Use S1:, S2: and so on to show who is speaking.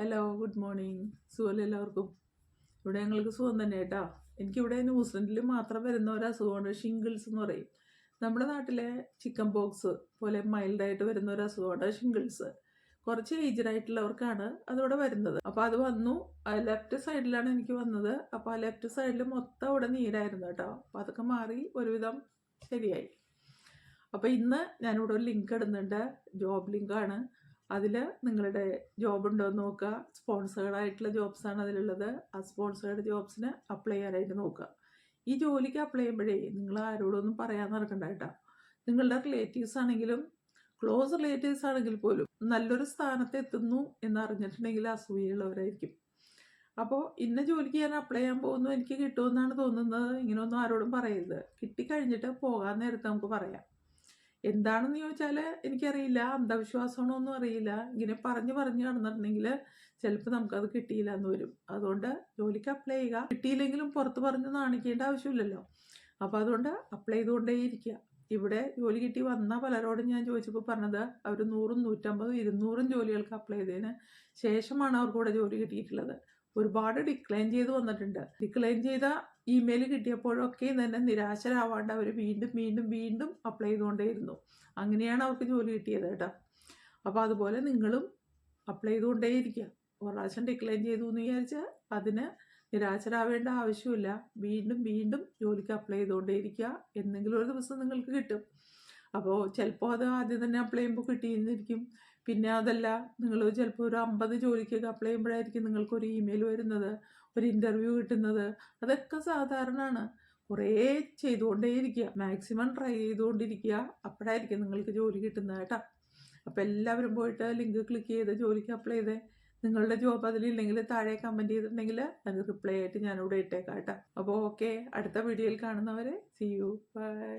S1: Hello, good morning. സുഖമല്ല എല്ലാവർക്കും? ഇവിടെ ഞങ്ങൾക്ക് സുഖം തന്നെ കേട്ടോ. എനിക്കിവിടെ ന്യൂസിലൻഡിൽ മാത്രം വരുന്ന ഒരു അസുഖമാണ് ഷിംഗിൾസ് എന്ന് പറയും. നമ്മുടെ നാട്ടിലെ ചിക്കൻ പോക്സ് പോലെ മൈൽഡായിട്ട് വരുന്ന ഒരു അസുഖമാണ് ഷിംഗിൾസ്. കുറച്ച് ഏജ്ഡ് ആയിട്ടുള്ളവർക്കാണ് അതിവിടെ വരുന്നത്. അപ്പോൾ അത് വന്നു, ലെഫ്റ്റ് സൈഡിലാണ് എനിക്ക് വന്നത്. അപ്പോൾ ആ ലെഫ്റ്റ് സൈഡിൽ മൊത്തം ഇവിടെ നീരായിരുന്നു കേട്ടോ. അപ്പോൾ അതൊക്കെ മാറി ഒരുവിധം ശരിയായി. അപ്പോൾ ഇന്ന് ഞാനിവിടെ ഒരു ലിങ്ക് ഇടുന്നുണ്ട്, ജോബ് ലിങ്കാണ്. അതിൽ നിങ്ങളുടെ ജോബ് ഉണ്ടോ എന്ന് നോക്കുക. സ്പോൺസേർഡ് ആയിട്ടുള്ള ജോബ്സാണ് അതിലുള്ളത്. ആ സ്പോൺസേർഡ് ജോബ്സിന് അപ്ലൈ ചെയ്യാനായിട്ട് നോക്കുക. ഈ ജോലിക്ക് അപ്ലൈ ചെയ്യുമ്പോഴേ നിങ്ങൾ ആരോടൊന്നും പറയാൻ നടക്കണ്ട കേട്ടോ. നിങ്ങളുടെ റിലേറ്റീവ്സ് ആണെങ്കിലും ക്ലോസ് റിലേറ്റീവ്സ് ആണെങ്കിൽ പോലും നല്ലൊരു സ്ഥാനത്ത് എത്തുന്നു എന്ന് അറിഞ്ഞിട്ടുണ്ടെങ്കിൽ അസൂയുള്ളവരായിരിക്കും. അപ്പോൾ ഇന്ന ജോലിക്ക് ഞാൻ അപ്ലൈ ചെയ്യാൻ പോകുന്നു, എനിക്ക് കിട്ടുമെന്നാണ് തോന്നുന്നത്, ഇങ്ങനെയൊന്നും ആരോടും പറയരുത്. കിട്ടിക്കഴിഞ്ഞിട്ട് പോകാൻ നേരത്തെ നമുക്ക് പറയാം. എന്താണെന്ന് ചോദിച്ചാൽ എനിക്കറിയില്ല, അന്ധവിശ്വാസമാണോ ഒന്നും അറിയില്ല. ഇങ്ങനെ പറഞ്ഞു നടന്നിട്ടുണ്ടെങ്കിൽ ചിലപ്പോൾ നമുക്കത് കിട്ടിയില്ല എന്ന് വരും. അതുകൊണ്ട് ജോലിക്ക് അപ്ലൈ ചെയ്യുക. കിട്ടിയില്ലെങ്കിലും പുറത്ത് പറഞ്ഞ് നാണിക്കേണ്ട ആവശ്യമില്ലല്ലോ. അപ്പോൾ അതുകൊണ്ട് അപ്ലൈ ചെയ്തുകൊണ്ടേയിരിക്കുക. ഇവിടെ ജോലി കിട്ടി വന്ന പലരോടും ഞാൻ ചോദിച്ചപ്പോൾ പറഞ്ഞത് അവർ 100, 150, 200 ജോലികൾക്ക് അപ്ലൈ ചെയ്തതിന് ശേഷമാണ് അവർക്കൂടെ ജോലി കിട്ടിയിട്ടുള്ളത്. ഒരുപാട് ഡിക്ലൈൻ ചെയ്ത് വന്നിട്ടുണ്ട്. ഡിക്ലൈൻ ചെയ്ത ഇമെയിൽ കിട്ടിയപ്പോഴൊക്കെ തന്നെ നിരാശരാവാണ്ട് അവർ വീണ്ടും വീണ്ടും വീണ്ടും അപ്ലൈ ചെയ്തുകൊണ്ടേയിരുന്നു. അങ്ങനെയാണ് അവർക്ക് ജോലി കിട്ടിയത് കേട്ടോ. അപ്പോൾ അതുപോലെ നിങ്ങളും അപ്ലൈ ചെയ്തുകൊണ്ടേയിരിക്കുക. ഒരു പ്രാവശ്യം ഡിക്ലൈൻ ചെയ്തു എന്ന് വിചാരിച്ചാൽ അതിന് നിരാശരാവേണ്ട ആവശ്യമില്ല. വീണ്ടും വീണ്ടും ജോലിക്ക് അപ്ലൈ ചെയ്തുകൊണ്ടേയിരിക്കുക. എന്തെങ്കിലും ഒരു ദിവസം നിങ്ങൾക്ക് കിട്ടും. അപ്പോൾ ചിലപ്പോൾ അത് ആദ്യം തന്നെ അപ്ലൈ ചെയ്യുമ്പോൾ കിട്ടിയിരുന്നിരിക്കും. പിന്നെ അതല്ല, നിങ്ങൾ ചിലപ്പോൾ ഒരു 50 ജോലിക്കൊക്കെ അപ്ലൈ ചെയ്യുമ്പോഴായിരിക്കും നിങ്ങൾക്കൊരു ഇമെയിൽ വരുന്നത്, ഒരു ഇൻ്റർവ്യൂ കിട്ടുന്നത്. അതൊക്കെ സാധാരണമാണ്. കുറേ ചെയ്തുകൊണ്ടേയിരിക്കുക, മാക്സിമം ട്രൈ ചെയ്തുകൊണ്ടിരിക്കുക. അപ്പോഴായിരിക്കും നിങ്ങൾക്ക് ജോലി കിട്ടുന്നത് കേട്ടോ. അപ്പോൾ എല്ലാവരും പോയിട്ട് ലിങ്ക് ക്ലിക്ക് ചെയ്ത് ജോലിക്ക് അപ്ലൈ ചെയ്തേ. നിങ്ങളുടെ ജോബ് അതിലില്ലെങ്കിൽ താഴെ കമൻറ്റ് ചെയ്തിട്ടുണ്ടെങ്കിൽ അതിന് റിപ്ലൈ ആയിട്ട് ഞാനിവിടെ ഇട്ടേക്കാം കേട്ടോ. അപ്പോൾ ഓക്കെ, അടുത്ത വീഡിയോയിൽ കാണുന്നവരെ സീ യു, ബൈ.